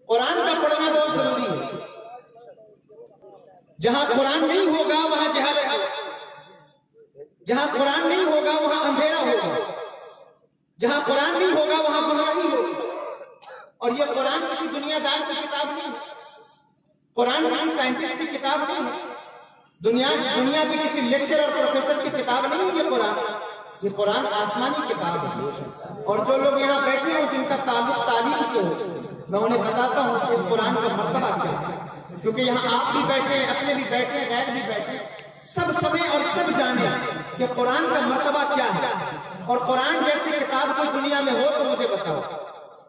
قرآن کا پڑھنا بہت ضروری ہے. جہاں قرآن نہیں ہوگا وہاں جہالت ہے. جہاں قرآن نہیں ہوگا وہاں اندھیرا ہوگا. جہاں قرآن نہیں ہوگا وہاں گمراہی ہوگی. اور یہ قرآن کسی دنیا دار کی کتاب نہیں ہے. قرآن کسی سائنٹسٹ کی کتاب نہیں ہے. دنیا کی کسی لیکچر اور پروفیسر کی کتاب نہیں ہے. یہ قرآن آسمانی کتاب ہے. اور جو لوگ یہاں بیٹھے ہیں جن کا تعلق تعلیم سے ہو، میں انہیں بتاتا ہوں کہ اس قرآن کا مرتبہ کیا ہے. کیونکہ یہاں آپ بھی بیٹھے ہیں، اپنے بھی بیٹھے ہیں، غیر بھی بیٹھے ہیں. سب سمجھیں اور سب جانیں کہ قرآن کا مرتبہ کیا ہے. اور قرآن جیسی کتاب کوئی دنیا میں ہو تو مجھے بتاؤ.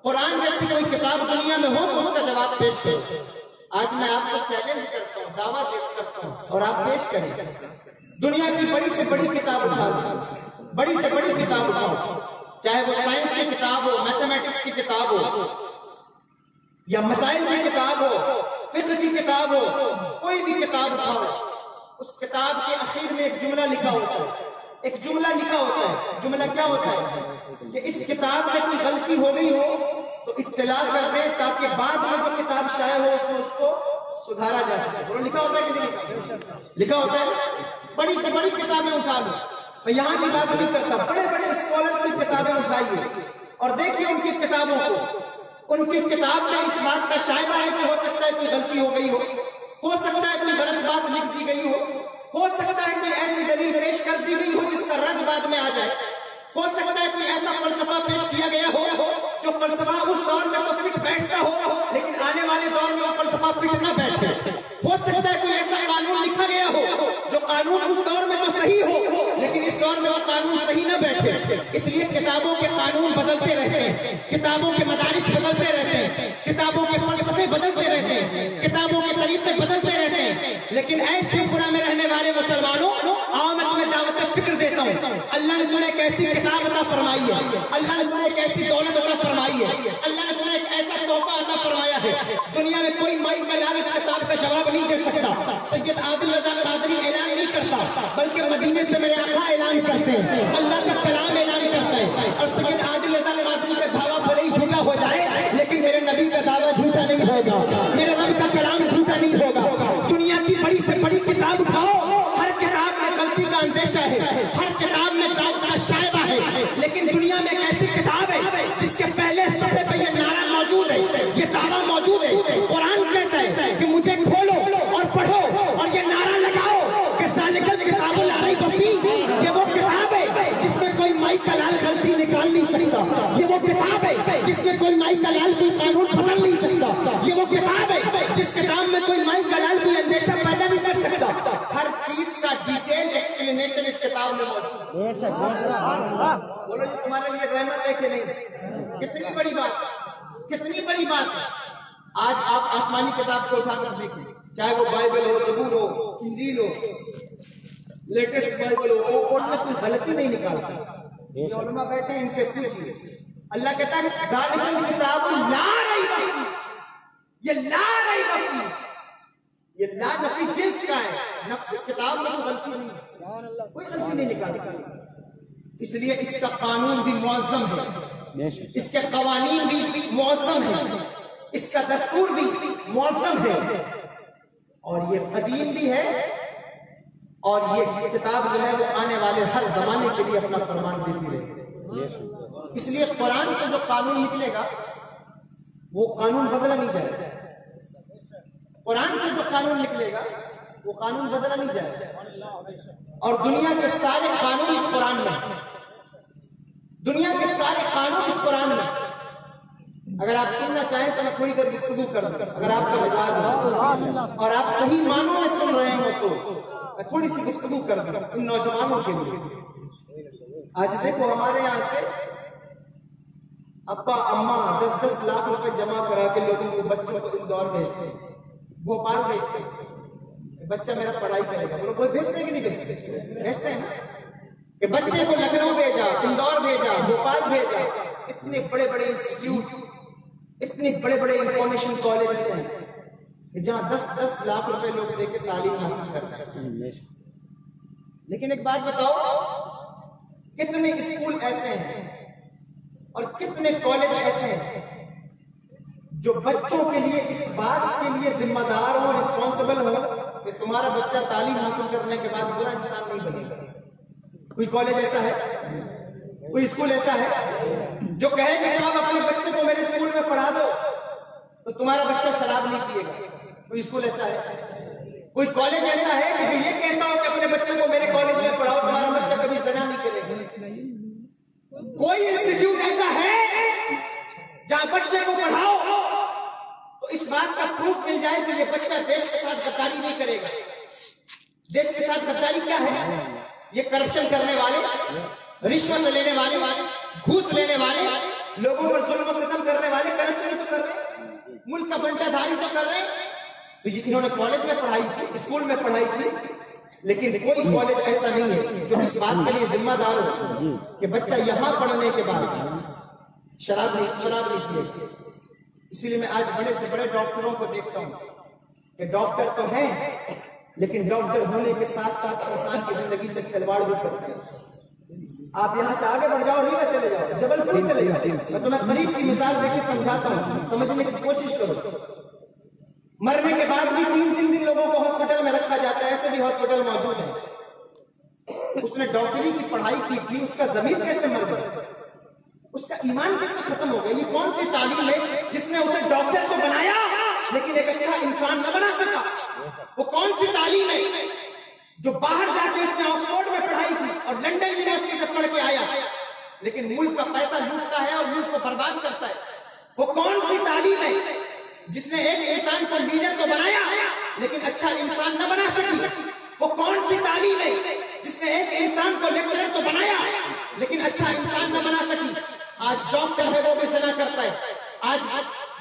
قرآن جیسی کوئی کتاب دنیا میں ہو تو اس کا جواب پیش کرو. آج میں آپ کو چیلنج کرتا ہوں، دعویٰ کرتا ہوں، اور آپ پیش کریں. دنیا کی بڑی سے بڑی کتاب اٹھاؤ، بڑی سے بڑی کتاب اٹھاؤ، چاہے وہ سائنس کی کتاب ہو، میتھمیٹکس کی کتاب ہو، یا مسائل کی کتاب ہو، فقہ کی کتاب ہو، کوئی بھی کتاب اٹھاؤ. اس کتاب کے آخر میں ایک جملہ لکھا ہوتا ہے. ایک جملہ لکھا ہوتا ہے. جملہ کیا ہوتا ہے؟ کہ اس کتاب میں کوئی غلطی ہو گئی ہو تو اطلاع کر دیں تاکہ بعد میں جو کتاب شائع ہو اس کو سدھارا جا سکے. وہ لکھا ہوتا ہے کہ نہیں لکھا ہوتا ہے؟ بڑی سے بڑی کتابیں اٹھا لو. میں یہاں کی بات نہیں کرتا، بڑے بڑے اسکالرز کی کتابیں اٹھائیے اور دیکھیے ان کی کتابوں کو. ان کی کتاب میں اس بات کا شائبہ ہے کہ ہو سکتا ہے کوئی غلطی ہو گئی ہو سکتا ہے کوئی غلط بات لکھ دی گئی ہو سکتا ہے کوئی ایسی دلیل پیش کر دی گئی ہو جس کا رد بعد میں آ جائے. ہو سکتا ہے کوئی ایسا فلسفہ پیش کیا گیا ہو جو فلسفہ اس دور میں تو فٹ بیٹھتا ہو لیکن آنے والے دور میں وہ فلسفہ فٹ نہ بیٹھے. ہو سکتا ہے کوئی ایسا قانون لکھا گیا ہو جو قانون اس دور میں تو صحیح ہو لیکن اس دور میں وہ قانون صحیح نہ بیٹھے. اس لیے کتابوں کے قانون بدلتے رہتے ہیں، کتابوں کے مدارج بدلتے رہتے ہیں، کتابوں کے فلسفے بدلتے رہتے ہیں، کتابوں کے طریقے بدلتے رہتے ہیں. لیکن اے شیخ پورہ میں رہنے والے مسلمانوں، آؤ میں تمہیں دعوت فکر دیتا ہوں. اللہ نے تمہیں ایک ایسی کتاب عطا فرمائی ہے، اللہ نے تمہیں ایک ایسی دولت عطا فرمائی ہے، اللہ نے تمہیں ایک ایسا تحفہ عطا فرمایا ہے. دنیا میں کوئی مائی کا لال اس کتاب کا جواب نہیں دے سکتا. سید عادل رضا قادری اعلان نہیں کرتا بلکہ مدینے سے میرے آقا اعلان کرتے ہیں، اللہ کا کلام اعلان کرتے ہیں. اور سید عادل رضا قادری کا دعویٰ بھلے ہی جھوٹا ہو جائے لیکن میرے نبی کا دعویٰ جھوٹا نہیں ہوگا، میرے رب کا کلام جھوٹا نہیں ہوگا. دنیا کی بڑی سے بڑی کتاب اٹھاؤ، ہر کتاب میں غلطی کا اندیشہ ہے، ہر کتاب میں داؤ کا شائبہ ہے. لیکن دنیا میں ایک ایسی کتاب ہے جس کے پہلے صفحے پہ یہ نعرہ موجود ہے، یہ دعویٰ موجود ہے. قرآن کہتا ہے کہ مجھے کھولو اور پڑھو اور یہ نعرہ لگاؤ کہ ذالک الکتاب لا ریب فیہ. یہ وہ کتاب ہے جس میں کوئی مائی کا لال غلطی نکال نہیں سکتا. یہ وہ کتاب ہے جس میں کوئی مائی کا لال کوئی قانون بدل نہیں سکتا. یہ وہ کتاب ہے جس کتاب میں کوئی مائی کا لال کوئی اندیشہ پیدا نہیں کر سکتا. ہر چیز کا ڈیٹیل ایکسپلینیشن اس کتاب میں موجود ہے. بولو یہ تمہارے لیے رحمت ہے کہ نہیں؟ کتنی بڑی بات، کتنی بڑی بات. آج آپ آسمانی کتاب کو اٹھا کر دیکھیں، چاہے وہ بائبل ہو، زبور ہو، انجیل ہو، لیٹسٹ بائبل ہو، ان میں کوئی غلطی نہیں نکالتا. یہ علماء بیٹھے ہیں ان سے پوچھئے. اللہ کہتا ہے ذالک الکتاب لا ریب فیہ. یہ لا ریب فیہ، یہ لا نفی جنس کا ہے. نفس کتاب میں کوئی غلطی نہیں ہے، کوئی غلطی نہیں نکالتا. اس لیے اس کا قانون بھی معظم ہے، اس کے قوانین بھی معظم ہیں، اس کا دستور بھی معظم ہے. اور یہ قدیم بھی ہے اور یہ کتاب جو ہے وہ آنے والے ہر زمانے کے لیے اپنا فرمان دیتی رہے. اس لیے قرآن سے جو قانون نکلے گا وہ قانون بدلا نہیں جائے گا. قرآن سے جو قانون نکلے گا وہ قانون بدلا نہیں جائے گا. اور دنیا کے سارے قانون اس قرآن میں، دنیا کے سارے قانون اس قرآن میں. اگر آپ سننا چاہیں تو میں تھوڑی دیر گفتگو کر دوں، اگر آپ کا مزاج ہو اور آپ صحیح معنوں میں سن رہے ہو تو میں تھوڑی سی گفتگو کر دوں ان نوجوانوں کے لیے. آج دیکھو ہمارے یہاں سے ابا اماں 10-10 لاکھ روپے جمع کرا کے لوگوں کو بچوں کو اندور بھیجتے ہیں، بھوپال بھیجتے ہیں. بچہ میرا پڑھائی کرے گا، وہ لوگ بھیجتے ہیں کہ نہیں بھیجتے؟ بھیجتے ہیں کہ بچے کو لکھنؤ بھیجا، اندور بھیجا، بھوپال بھیجا. اتنے بڑے بڑے انسٹیٹیوٹ، اتنے بڑے بڑے انفارمیشن کالجز ہیں کہ جہاں 10-10 لاکھ روپے لوگ دے کے تعلیم حاصل کرتے ہیں. لیکن ایک بات بتاؤ، کتنے اسکول ایسے ہیں اور کتنے کالج ایسے ہیں جو بچوں کے لیے اس بات کے لیے ذمہ دار ہو، رسپانسبل ہو کہ تمہارا بچہ تعلیم حاصل کرنے کے بعد برا انسان نہیں بنے گا. کوئی کالج ایسا ہے، کوئی اسکول ایسا ہے جو کہے کہ صاحب اپنے بچے کو میرے اسکول میں پڑھا دو تو تمہارا بچہ شراب نہیں پیے گا؟ کوئی اسکول ایسا ہے؟ کوئی کالج ایسا ہے کہ یہ کہتا ہو کہ اپنے بچے کو میرے کالج میں پڑھاؤ تمہارا بچہ کبھی زنا نہیں کرے گا؟ کوئی انسٹیٹیوٹ ایسا ہے جہاں بچے کو پڑھاؤ تو اس بات کا پروف مل جائے کہ یہ بچہ دیش کے ساتھ غداری نہیں کرے گا؟ دیش کے ساتھ غداری کیا ہے؟ یہ کرپشن کرنے والے، رشوت لینے والے، گھوس لینے والے، لوگوں پر ظلم و ستم کرنے والے کرپشن تو کر رہے ہیں، ملک کا بنٹا دھاری تو کر رہے ہیں. تو انہوں نے کالج میں پڑھائی کی، اسکول میں پڑھائی کی، لیکن کوئی کالج ایسا نہیں ہے جو اس بات کے لیے ذمہ دار ہو کہ بچہ یہاں پڑھنے کے بعد شراب نہیں پیے. اسی لیے میں آج بڑے سے بڑے ڈاکٹروں کو دیکھتا ہوں کہ ڈاکٹر تو ہیں لیکن ڈاکٹر ہونے کے ساتھ ساتھ انسان کی زندگی سے کھلواڑ بھی کرتے ہیں. آپ یہاں سے آگے بڑھ جاؤ، ریوا چلے جاؤ، جبل پور چلے جاؤ، میں تمہیں قریب کی مثال دے کے سمجھاتا ہوں، سمجھنے کی کوشش کرو. مرنے کے بعد بھی 3 دن لوگوں کو ہاسپٹل میں رکھا جاتا ہے، ایسے بھی ہاسپٹل موجود ہے. اس نے ڈاکٹری کی پڑھائی کی تھی، اس کا ضمیر کیسے مر گیا؟ اس کا ایمان کیسے ختم ہو گیا؟ یہ کون سی تعلیم ہے جس نے اسے ڈاکٹر تو بنایا لیکن ایک اچھا انسان نہ بنا سکا؟ وہ کون سی تعلیم ہے جو باہر جا کے اس نے آکسفورڈ میں پڑھائی کی اور لنڈن یونیورسٹی سے پڑھ کے آیا لیکن ملک کا پیسہ لوٹتا ہے اور ملک کو برباد کرتا ہے؟ وہ کون سی تعلیم ہے جس نے ایک انسان کو لیڈر تو بنایا لیکن اچھا انسان نہ بنا سکی؟ وہ کون سی تعلیم ہے جس نے ایک انسان کو لیکچرر تو بنایا لیکن اچھا انسان نہ بنا سکی؟ آج ڈاکٹر ہے وہ بھی زنا کرتا ہے، آج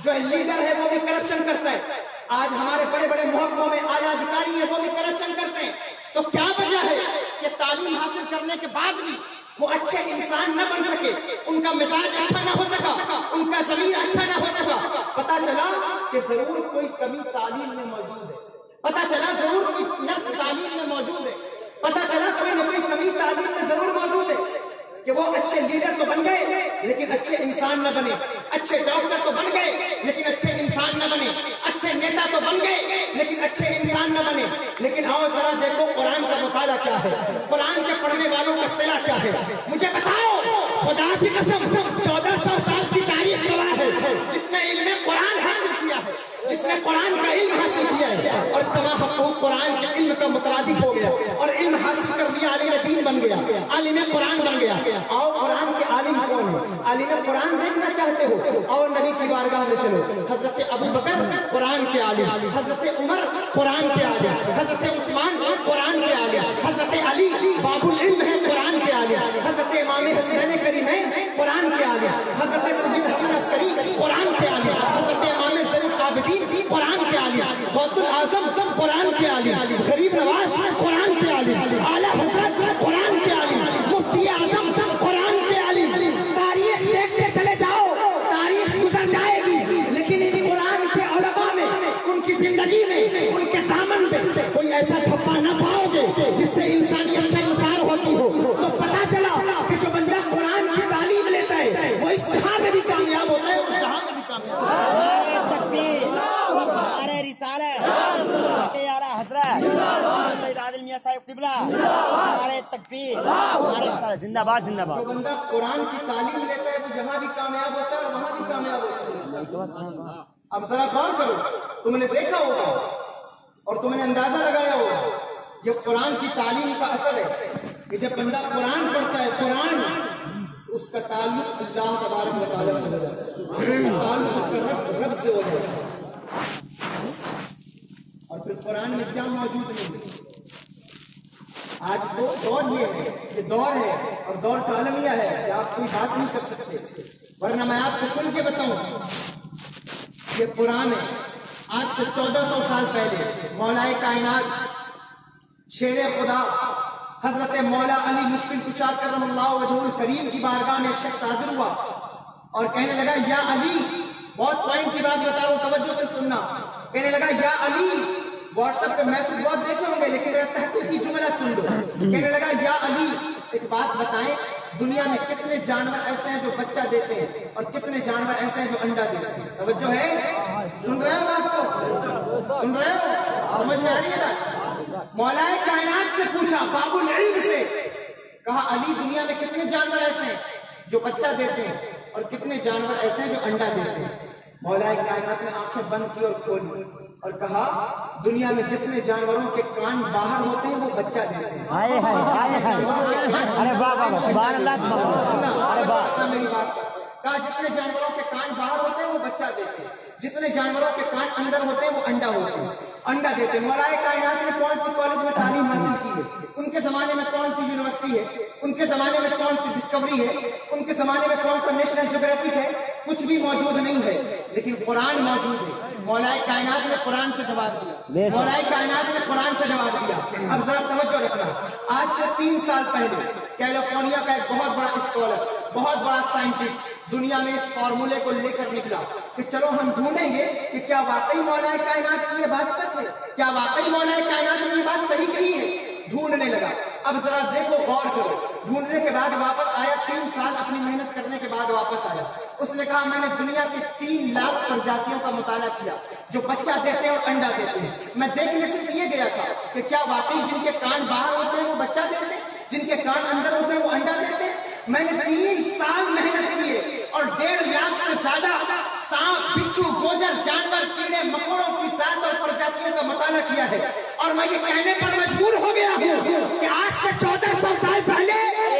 جو لیڈر ہے وہ بھی کرپشن کرتا ہے، آج ہمارے بڑے بڑے محکموں میں آیا ادھیکاری ہے وہ بھی کرپشن کرتے ہیں. تو کیا وجہ ہے کہ تعلیم حاصل کرنے کے بعد بھی وہ اچھے انسان نہ بن سکے، ان کا مزاج اچھا نہ ہو سکا، ان کا ضمیر اچھا نہ ہو سکا؟ پتا چلا کہ ضرور کوئی کمی تعلیم میں موجود ہے، پتا چلا ضرور کوئی نقص تعلیم میں موجود ہے، پتا چلا کوئی نہ کوئی کمی تعلیم میں ضرور موجود ہے کہ وہ اچھے لیڈر تو بن گئے لیکن اچھے انسان نہ بنے، اچھے ڈاکٹر تو بن گئے لیکن اچھے انسان نہ بنے، اچھے نیتا تو بن گئے لیکن اچھے انسان نہ بنے. لیکن آؤ ذرا دیکھو قرآن کا مطالعہ کیا ہے، قرآن کے پڑھنے والوں کا صلہ کیا ہے. مجھے بتاؤ، خدا کی قسم 1400 سال کی تاریخ گواہ ہے جس نے علم قرآن حاصل کیا ہے، جس نے قرآن کا علم حاصل کیا ہے اور تمام حقوق قرآن کے علم کا مترادف ہو گیا اور علم حاصل کر لیا، عالم دین بن گیا، عالم قرآن بن گیا. آؤ قرآن کے عالم کون ہے؟ عالم قرآن دیکھنا چاہتے ہو اور نبی کی بارگاہ میں چلو. حضرت ابو بکر قرآن کے عالم، حضرت عمر قرآن کے عالم، حضرت عثمان قرآن کے عالم، حضرت علی باب العلم ہے قرآن کے عالم، حضرت امام حسین کریمین قرآن کے عالم، حضرت سید حسن عسکری قرآن کے عالم، حضرت امام زین العابدین قرآن کے عالم، غوث الاعظم قرآن کے عالم، غریب نواز قرآن کے عالم، اعلیٰ حضرت قرآن کے عالم، مفتی اعظم قرآن کے عالم. تاریخ دیکھتے چلے جاؤ، تاریخ گزر جائے گی لیکن ان قرآن کے علماء میں، ان کی زندگی میں، ان کے دامن میں کوئی ایسا ٹھپا نہ پاؤ گے جس سے انسانیت شرمسار ہوتی ہو. تو پتا چلا کہ جو بندہ قرآن کی تعلیم لیتا ہے وہ اس جہاں میں بھی کامیاب ہوتا ہے، اس جہاں میں بھی کامیاب ہوتا ہے. زندہ باد زندہ باد. جو بندہ قرآن کی تعلیم لیتا ہے وہ جہاں بھی کامیاب ہوتا ہے اور وہاں بھی کامیاب ہوتا ہے. اب ذرا غور کرو، تم نے دیکھا ہوگا اور تم نے اندازہ لگایا ہوگا یہ قرآن کی تعلیم کا اثر ہے کہ جب بندہ قرآن پڑھتا ہے، قرآن اس کا تعلق اللہ تبارک و تعالیٰ سے ہو جاتا ہے، تعلق اس کا رب سے ہو جاتا ہے. اور پھر قرآن میں کیا موجود نہیں ہے؟ آج تو دور یہ ہے، یہ دور ہے اور دور کا عالمیہ ہے کہ آپ کوئی بات نہیں کر سکتے، ورنہ میں آپ کو کھل کے بتاؤں یہ قرآن ہے. آج سے 1400 سال پہلے مولا کائنات شیر خدا حضرت مولا علی مشکل کشا کرم اللہ وجہ الکریم کی بارگاہ میں ایک شخص حاضر ہوا اور کہنے لگا یا علی، بہت پوائنٹ کی بات بتا رہا ہوں، توجہ سے سننا. کہنے لگا یا علی، واٹس ایپ پہ میسج بہت دیکھے ہوں گے لیکن تحقیق کی جملہ سن لو. کہنے لگا یا علی، ایک بات بتائیں دنیا میں کتنے جانور ایسے ہیں جو بچہ دیتے ہیں اور کتنے جانور ایسے ہیں جو انڈا دیتے ہیں. توجہ ہے؟ سن رہے ہو بات کو؟ سن رہے ہو؟ سمجھ میں آ رہی ہے بات؟ مولا کائنات سے پوچھا، باب العلم سے کہا علی دنیا میں کتنے جانور ایسے ہیں جو بچہ دیتے ہیں اور کتنے جانور ایسے ہیں جو انڈا دیتے ہیں. مولا کائنات نے آنکھیں بند کی اور کھولی اور کہا دنیا میں جتنے جانوروں کے کان باہر ہوتے ہیں وہ بچہ دیتے ہیں. ارے واہ واہ سبحان اللہ سبحان اللہ. ارے واہ میری بات کہا جتنے جانوروں کے کان باہر ہوتے ہیں وہ بچہ دیتے ہیں، جتنے جانوروں کے کان اندر ہوتے ہیں وہ انڈا ہوتے ہیں، انڈا دیتے ہیں. مولا کائنات نے کون سی کالج میں تعلیم حاصل کی ہے، ان کے زمانے میں کون سی یونیورسٹی ہے، ان کے زمانے میں کون سی ڈسکوری ہے، ان کے زمانے میں کون سا نیشنل جیوگرافک ہے، کچھ بھی موجود نہیں ہے، لیکن قرآن موجود ہے. مولا کائنات نے قرآن سے جواب دیا، مولا کائنات نے قرآن سے جواب دیا. اب ذرا توجہ رکھنا، آج سے 3 سال پہلے کیلیفورنیا کا ایک بہت بڑا اسکالر، بہت بڑا سائنٹسٹ دنیا میں اس فارمولے کو لے کر نکلا کہ چلو ہم ڈھونڈیں گے کہ کیا واقعی مولا کائنات کی یہ بات سچ ہے، کیا واقعی مولا کائنات نے یہ بات صحیح کہی ہے. ڈھونڈنے لگا. اب ذرا دیکھو، غور کرو. ڈھونڈنے کے بعد واپس آیا، 3 سال اپنی محنت کرنے کے بعد واپس آیا. اس نے کہا میں نے دنیا کی 3 لاکھ پرجاتیوں کا مطالعہ کیا جو بچہ دیتے ہیں اور انڈا دیتے ہیں. میں دیکھنے صرف یہ گیا تھا کہ کیا واقعی جن کے کان باہر ہوتے ہیں وہ بچہ دیتے ہیں، جن کے کان اندر ہوتے ہیں وہ انڈا دیتے ہیں. میں نے 3 سال محنت کیے اور 1.5 لاکھ سے زیادہ سانپ، بچھو، گوجر، جانور، کیڑے مکوڑوں کی ذات اور پرجاتیوں کا مطالعہ کیا ہے. اور میں یہ کہنے پر مجبور ہو گیا ہوں کہ آج سے 1400 سال پہلے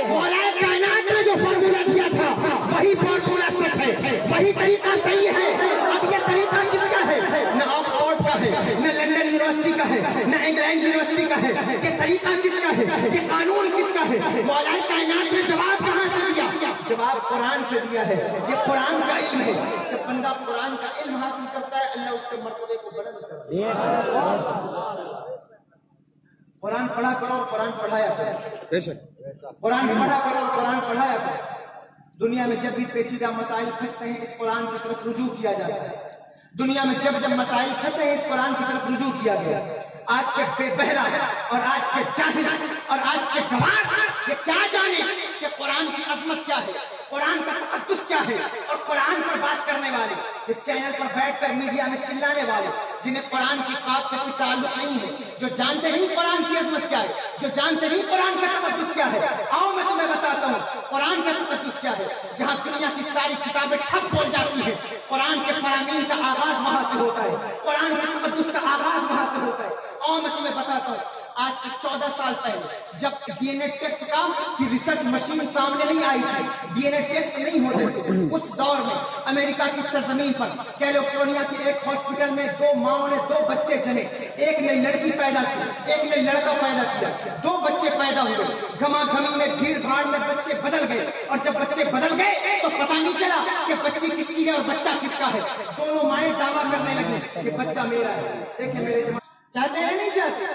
مولا کائنات نے جو فارمولا دیا تھا وہی فارمولا سچ ہے، وہی طریقہ صحیح ہے. اب یہ طریقہ کس کا ہے؟ نہ آکسفورڈ کا ہے، نہ لندن یونیورسٹی کا ہے، نہ انگلینڈ یونیورسٹی کا ہے. یہ طریقہ کس کا ہے؟ یہ قانون کس کا ہے؟ مولا کائنات نے جواب کہاں سے دیا؟ جواب قرآن سے دیا ہے. یہ قرآن کا علم ہے. جب بندہ قرآن کا علم حاصل کرتا ہے اللہ اس کے مرتبے کو بلند کرتا ہے. قرآن پڑھا کرو اور قرآن پڑھایا کرو. قرآن پڑھا کرو اور قرآن پڑھایا کرو. دنیا میں جب بھی پیچیدہ مسائل پھنستے ہیں اس قرآن کی طرف رجوع کیا جاتا ہے. دنیا میں جب جب مسائل پھنسے ہیں اس قرآن کی طرف رجوع کیا گیا. آج کے بے بہرا اور آج کے جاہل اور آج کے گوار یہ کیا جانے کہ قرآن کی عظمت کیا ہے، قرآن کا تقدس کیا ہے. اور قرآن پر بات کرنے والے، اس چینل پر بیٹھ کر میڈیا میں چلانے والے جنہیں قرآن کی قات سے کوئی تعلق نہیں ہے، جو جانتے نہیں قرآن کی عظمت کیا ہے، جو جانتے نہیں قرآن کا تقدس کیا ہے. آؤ میں تمہیں بتاتا ہوں قرآن کا تقدس کیا ہے. جہاں دنیا کی ساری کتابیں ٹھپ بول جاتی ہیں قرآن کے فرامین کا آغاز وہاں سے ہوتا ہے، قرآن کے تقدس کا آغاز وہاں سے ہوتا ہے. آؤ میں تمہیں بتاتا ہوں آج سے 14 سال پہلے جب ڈی این اے ٹیسٹ کا کی ریسرچ مشین سامنے نہیں آئی تھی، ڈی این اے ٹیسٹ نہیں ہوتے تھے، اس دور میں امریکہ کی سرزمین پر کیلیفورنیا کی ایک ہاسپٹل میں 2 ماؤں نے 2 بچے جنے. ایک نے لڑکی پیدا کی، ایک نے لڑکا پیدا کیا. 2 بچے پیدا ہوئے. گھما گھمی میں بھیڑ بھاڑ میں بچے بدل گئے اور جب بچے بدل گئے تو پتہ نہیں چلا کہ بچی کس کی ہے اور بچہ کس کا ہے. دونوں مائیں دعویٰ کرنے لگی کہ بچہ میرا ہے. دیکھیں میرے جماعت چاہتے ہیں نہیں چاہتے.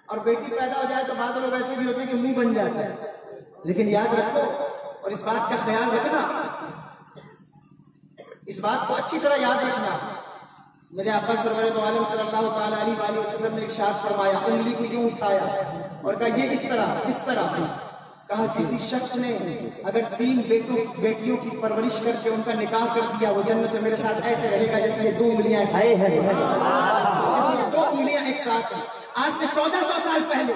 اور بیٹی پیدا ہو جائے تو بعض لوگ ایسے بھی ہوتے ہیں کہ منہ بن جاتا ہے. لیکن یاد رکھو اور اس بات کا خیال رکھنا، اس بات کو اچھی طرح یاد رکھنا. میرے آقا سرور دو عالم صلی اللہ تعالیٰ علیہ وآلہ وسلم نے ارشاد فرمایا، انگلی کو یوں اٹھایا اور کہا یہ اس طرح کہا کسی شخص نے اگر 3 بیٹیوں کی پرورش کر کے ان کا نکاح کر دیا وہ جنت میں میرے ساتھ ایسے رہے گا جیسے یہ 2 انگلیاں ایک ساتھ ہیں. آج سے 1400 سال پہلے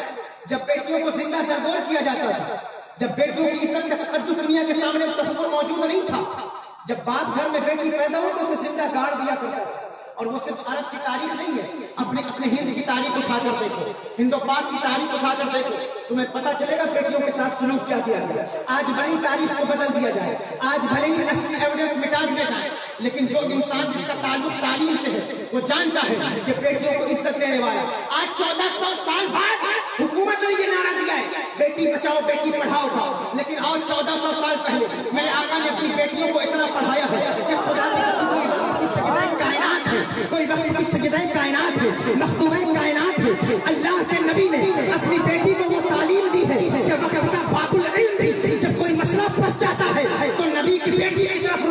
جب بیٹیوں کو زندہ درگور کیا جاتا تھا، جب بیٹیوں کی عزت کا تقدس دنیا کے سامنے تصور موجود نہیں تھا، جب باپ گھر میں بیٹی پیدا ہو تو اسے زندہ گاڑ دیا کرتا تھا. اور وہ صرف عرب کی تاریخ نہیں ہے، اپنے ہند کی تاریخ اٹھا کر دیکھو، ہند و پاک کی تاریخ اٹھا کر دیکھو، تمہیں پتہ چلے گا بیٹیوں کے ساتھ سلوک کیا کیا گیا. آج بھلی تاریخ کو بدل دیا جائے، آج بھلے ہی اصلی ایویڈنس مٹا دیا جائے، لیکن جو انسان جس کا تعلق تعلیم سے ہے وہ جانتا ہے کہ بیٹیوں کو عزت دینے والا. آج 1400 سال بعد حکومت نے یہ نعرہ دیا ہے بیٹی بچاؤ بیٹی پڑھاؤ تھا، لیکن اور 1400 سال پہلے میرے آقا نے اپنی بیٹیوں کو اتنا پڑھایا ہے کہ خدا کی قسم اس کائنات ہے، کوئی وقت اس غذائے کائنات ہے، مخدومہ کائنات ہے. اللہ کے نبی نے اپنی بیٹی کو وہ تعلیم دی ہے کہ وقت کا باب العلم بھی جب کوئی مسئلہ پھنس جاتا ہے تو نبی کی بیٹی کی طرف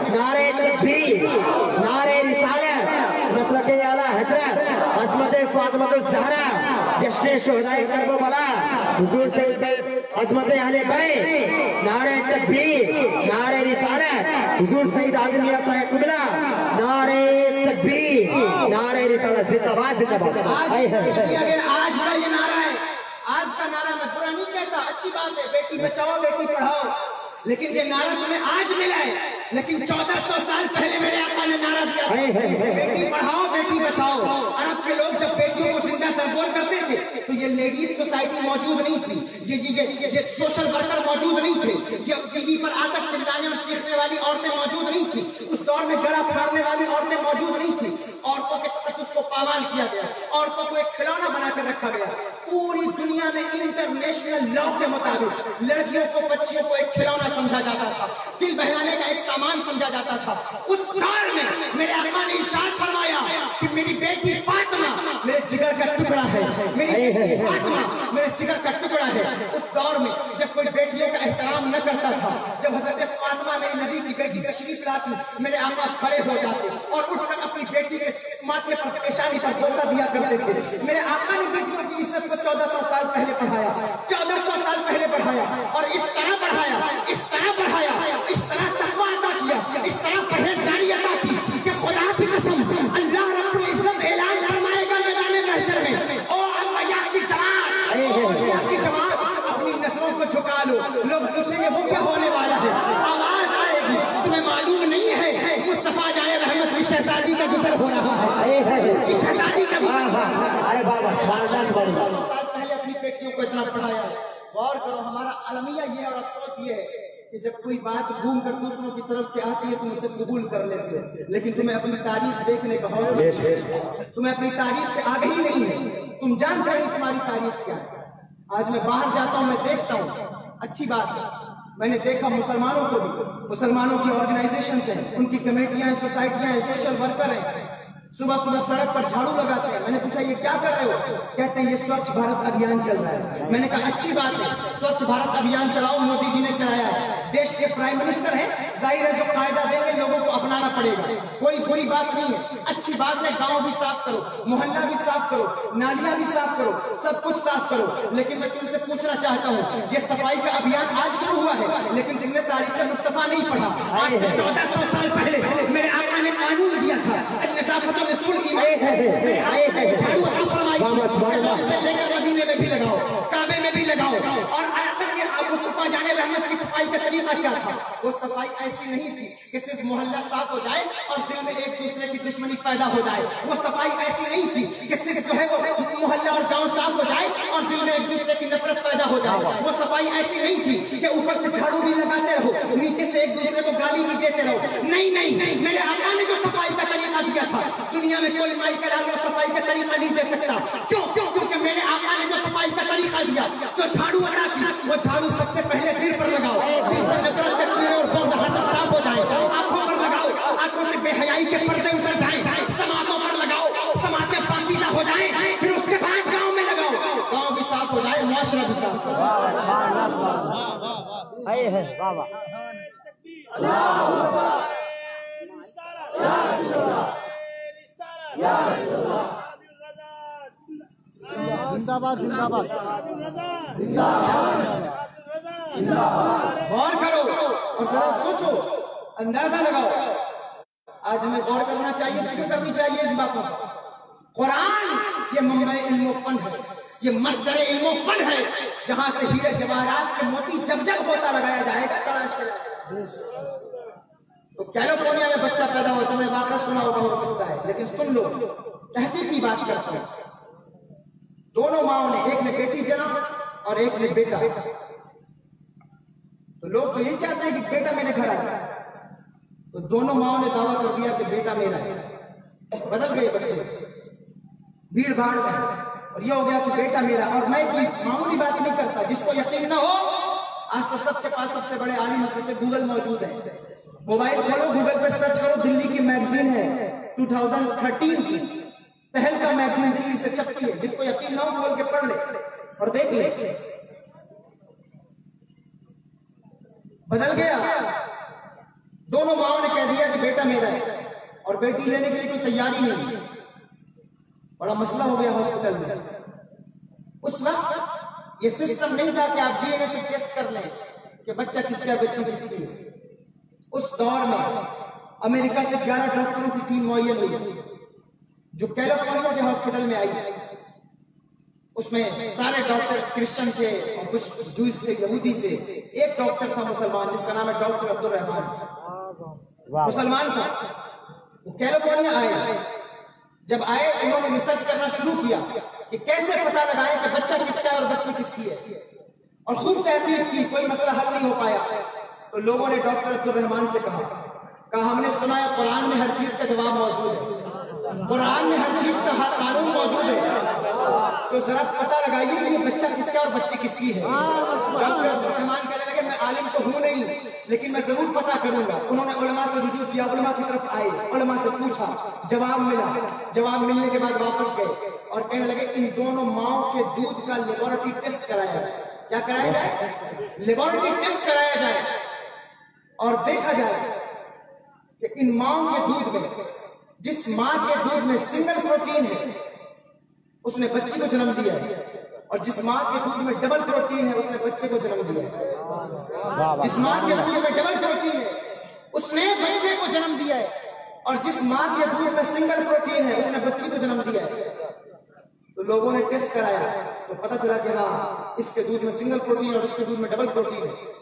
نعرہ تکبیر، نعرہ رسالت، مسلک اعلیٰ حضرت عصمت فاطمہ الزہرا جشن شہدائے کربلا حضور سید عظمت اہل بیت، نعرہ تکبیر، نعرہ رسالت، حضور سید عالم میاں صاحب قبلہ، نعرہ تکبیر، نعرہ رسالت، زندہ باد زندہ باد۔ آج کا یہ نعرہ ہے، آج کا نعرہ میں برا نہیں کہتا، اچھی بات ہے، بیٹی بچاؤ بیٹی پڑھاؤ، لیکن یہ نعرہ تمہیں آج ملا ہے، لیکن 1400 سال پہلے میرے آقا نے نعرہ دیا بیٹی پڑھاؤ بیٹی بچاؤ۔ عرب کے لوگ جب بیٹیوں کو زندہ درگور کرتے تھے تو یہ لیڈیز سوسائٹی موجود نہیں تھی، یہ سوشل ورکر موجود نہیں تھے، یہ ٹی وی پر آ کر چلانے اور چیخنے والی عورتیں موجود نہیں تھی، اس دور میں گلا پھاڑنے والی عورتیں موجود نہیں تھی۔ عورتوں کے تقدس کو پامال کیا گیا، عورتوں کو ایک کھلونا بنا کر رکھا گیا۔ پوری دنیا میں انٹرنیشنل لا کے مطابق لڑکیوں کو بچیوں کو ایک کھلونا سمجھا جاتا تھا، دل بہلانے کا ایک سامان سمجھا جاتا تھا۔ اس دور میں میرے آقا نے ارشاد فرمایا کہ میری بیٹی فاطمہ میرے جگر کا ٹکڑا ہے، میری بیٹی فاطمہ میرے جگر کا ٹکڑا ہے۔ اس دور میں جب کوئی بیٹیوں کا احترام نہ کرتا تھا، جب حضرت فاطمہ میری نبی کی بیٹی تشریف لاتی، میرے آقا کھڑے ہو جاتے اور اٹھ کر اپنی بیٹی کے ماتھے پر پیشانی پر بوسہ دیا کرتے تھے۔ میرے آقا نے بیٹیوں کی عزت کو 1400 سال پہلے پڑھایا، 1400 سال پہلے پڑھایا، اور اس طرح پڑھایا، اس طرح پڑھایا، اس طرح تقویٰ عطا کیا، اس طرح پرہیزگاری عطا کی کہ خدا کی قسم اللہ رب العزت اعلان فرمائے گا میدان محشر میں، او انبیاء کی جماعت، او انبیاء کی جماعت، اپنی نظروں کو جھکا لو، لوگ پوچھیں گے وہ کیا ہونے والا ہے، آواز آئے گی، تمہیں معلوم نہیں ہے مصطفیٰ جائے رحمت کی شہزادی کا گزر ہو رہا ہے، اس شہزادی کا ارے بابا سبحان اللہ سبحان اللہ۔ سال پہلے اپنی بیٹیوں کو اتنا پڑھایا ہے۔ غور کرو، ہمارا المیہ یہ ہے اور افسوس یہ ہے کہ جب کوئی بات گھوم کر دوسروں کی طرف سے آتی ہے تم اسے قبول کر لیتے ہو، لیکن تمہیں اپنی تاریخ دیکھنے کا حوصلہ، تمہیں اپنی تاریخ سے آگہی نہیں ہے، تم جانتے ہو تمہاری تاریخ کیا ہے۔ آج میں باہر جاتا ہوں، میں دیکھتا ہوں، اچھی بات ہے، میں نے دیکھا مسلمانوں کو بھی، مسلمانوں کی آرگنائزیشنز ہیں، ان کی کمیٹیاں ہیں، سوسائٹیاں ہیں، سوشل ورکر ہیں، صبح صبح سڑک پر جھاڑو لگاتے ہیں۔ میں نے پوچھا یہ کیا کر رہے ہو؟ کہتے ہیں یہ سوچھ بھارت ابھیان چل رہا ہے۔ میں نے کہا اچھی بات ہے، سوچھ بھارت ابھیان چلاؤ، مودی جی نے چلایا ہے، دیش کے پرائم منسٹر ہیں، ظاہر ہے جو قاعدہ دیں گے لوگوں کو اپنانا پڑے گا، کوئی بری بات نہیں ہے، اچھی بات ہے، گاؤں بھی صاف کرو، محلہ بھی صاف کرو، نالیاں بھی صاف کرو، سب کچھ صاف کرو، لیکن میں تم سے پوچھنا چاہتا ہوں یہ صفائی کا ابھیان آج شروع ہوا ہے، لیکن تم نے تاریخ مصطفیٰ نہیں پڑھا۔ آج سے 1400 سال پہلے میرے آقا نے قانون دیا تھا، نظافت رسول کی سے لے کر مدینے میں بھی لگاؤ، کعبے میں بھی لگاؤ، اور مصطفیٰ جانے رحمت کی صفائی کا طریقہ کیا تھا؟ وہ صفائی ایسی نہیں تھی کہ صرف محلہ صاف ہو جائے اور دل میں ایک دوسرے کی دشمنی پیدا ہو جائے، وہ صفائی ایسی نہیں تھی کہ صرف جو ہے وہ محلہ اور گاؤں صاف ہو جائے اور دل میں ایک دوسرے کی نفرت پیدا ہو جائے، وہ صفائی ایسی نہیں تھی کہ اوپر سے جھاڑو بھی لگاتے رہو، نیچے سے ایک دوسرے کو گالی بھی دیتے رہو، نہیں، میرے آقا نے جو صفائی کا طریقہ دیا تھا دنیا میں کوئی مائی کا لال صفائی کا طریقہ نہیں دے سکتا۔ کیونکہ میرے آقا نے جو صفائی کا طریقہ دیا، جو جھاڑو عطا کی، وہ جھاڑو سب سے پہلے دل پر لگاؤ، دل سے نفرت کے کیڑے اور بغض حسد صاف ہو جائے، آنکھوں پر لگاؤ، آنکھوں سے بے حیائی کے پردے اتر جائیں، سماعتوں پر لگاؤ، سماعتیں پاکیزہ ہو جائیں، پھر اس کے بعد گاؤں میں لگاؤ، گاؤں بھی صاف ہو جائے، معاشرہ بھی صاف ہو زندہ باد زندہ باد غور کرو اور ذرا سوچو، اندازہ لگاؤ، آج ہمیں غور کرنا چاہیے، کیوں کرنی چاہیے اس باتوں پر؟ قرآن یہ منبع علم و فن ہے، یہ مصدر علم و فن ہے، جہاں سے ہیرے جواہرات کے موتی جب ہوتا لگایا جائے گا، تلاش کریں۔ تو کیلیفورنیا میں بچہ پیدا ہوتا ہے، میں واقعہ سنا ہو سکتا ہے، لیکن سن لو، تحقیق کی بات کرتے ہیں، دونوں ماؤں نے، ایک نے بیٹی جنا اور ایک نے بیٹا، تو لوگ تو یہی چاہتے ہیں کہ بیٹا میرے گھر آیا، تو دونوں ماؤں نے دعویٰ کر دیا کہ بیٹا میرا ہے، بدل گئے بچے بھیڑ بھاڑ میں، اور یہ ہو گیا کہ بیٹا میرا۔ اور میں کوئی معمولی بات نہیں کرتا، جس کو یقین نہ ہو، آج تو سب کے پاس سب سے بڑے عالم حضرت گوگل موجود ہے، موبائل کھولو، گوگل پر سرچ کرو، دلی کی میگزین ہے 2013 کی، پہل کا میگزین دلی سے چھپتی ہے، جس کو یقین نہ ہو کھول کے پڑھ لے اور دیکھ لے، بدل گیا۔ دونوں ماؤں نے کہہ دیا کہ بیٹا میرا ہے، اور بیٹی لینے کے لیے کوئی تیاری نہیں، بڑا مسئلہ ہو گیا ہاسپٹل میں۔ اس وقت یہ سسٹم نہیں تھا کہ آپ ڈی این اے سے ٹیسٹ کر لیں کہ بچہ کس کا بچی کس کی ہے. اس دور میں امریکہ سے 11 ڈاکٹروں کی ٹیم معین ہوئی جو کیلیفورنیا کے ہاسپٹل میں آئی. اس میں سارے ڈاکٹر کرسچن تھے اور کچھ جوئس تھے، یہودی تھے. ایک ڈاکٹر تھا مسلمان جس کا نام ہے ڈاکٹر عبدالرحمان، مسلمان تھا. وہ کیلیفورنیا آئے. جب آئے انہوں نے ریسرچ کرنا شروع کیا کہ کیسے پتہ لگائیں کہ بچہ کس کا ہے اور بچی کس کی ہے، اور خوب تحقیق کی. کوئی مسئلہ حل نہیں ہو پایا. تو لوگوں نے ڈاکٹر عبدالرحمان سے کہا ہم نے سنا ہے قرآن میں ہر چیز کا جواب موجود ہے، قرآن میں ہر چیز کا ہر قانون موجود ہے، تو ذرا پتہ لگائیے کہ یہ بچہ کس کا اور بچی کس کی ہے. ڈاکٹر عبدالرحمان کہنے لگے میں عالم تو ہوں نہیں لیکن میں ضرور پتہ کروں گا. انہوں نے علماء سے رجوع کیا، علماء کی طرف آئے، علماء سے پوچھا، جواب ملا. جواب ملنے کے بعد واپس گئے اور کہنے لگے ان دونوں ماؤں کے دودھ کا لیبارٹری ٹیسٹ کرایا جائے. کیا کرایا جائے؟ لیبارٹری ٹیسٹ کرایا جائے اور دیکھا جائے کہ ان ماؤں کے دودھ میں، جس ماں کے دودھ میں سنگل پروٹین ہے اس نے بچی کو جنم دیا ہے، اور جس ماں کے دودھ میں ڈبل پروٹین ہے اس نے بچے کو جنم دیا ہے. جس ماں کے دودھ میں ڈبل پروٹین ہے اس نے بچے کو جنم دیا ہے، اور جس ماں کے دودھ میں سنگل پروٹین ہے اس نے بچی کو جنم دیا ہے. تو لوگوں نے ٹیسٹ کرایا تو پتا چلا کہ ہاں اس کے دودھ میں سنگل پروٹین اور اس کے دودھ میں ڈبل پروٹین ہے.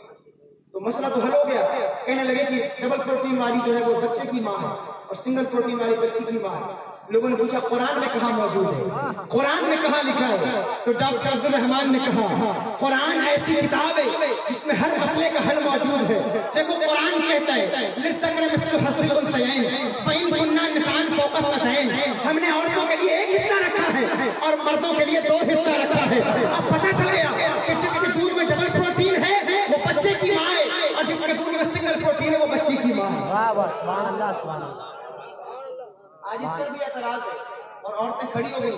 تو مسئلہ تو حل ہو گیا. کہنے لگے کہ ڈبل پروٹین والی جو ہے وہ بچے کی ماں ہے اور سنگل پروٹین والی بچی کی ماں ہے. لوگوں نے پوچھا قرآن میں کہاں موجود ہے، قرآن میں کہاں لکھا ہے؟ تو ڈاکٹر عبدالرحمان نے کہا قرآن ایسی کتاب ہے جس میں ہر مسئلے کا حل موجود ہے. دیکھو قرآن کہتا ہے لِلذَّكَرِ مِثْلُ حَظِّ الْأُنثَيَيْنِ فَإِن كُنَّ نِسَاءً فَوْقَ اثْنَتَيْنِ. ہم نے عورتوں کے لیے ایک حصہ رکھا ہے اور مردوں کے لیے 2 حصہ رکھا ہے. اب پتہ چل گیا کہ جس کے دودھ میں ڈبل پروٹین ہے وہ بچے کی ماں ہے اور جس کے دودھ میں سنگل پروٹین ہے وہ بچی کی ماں ہے. سبحان اللہ سبحان اللہ. آج اس پر بھی اعتراض ہے اور عورتیں کھڑی ہو گئی.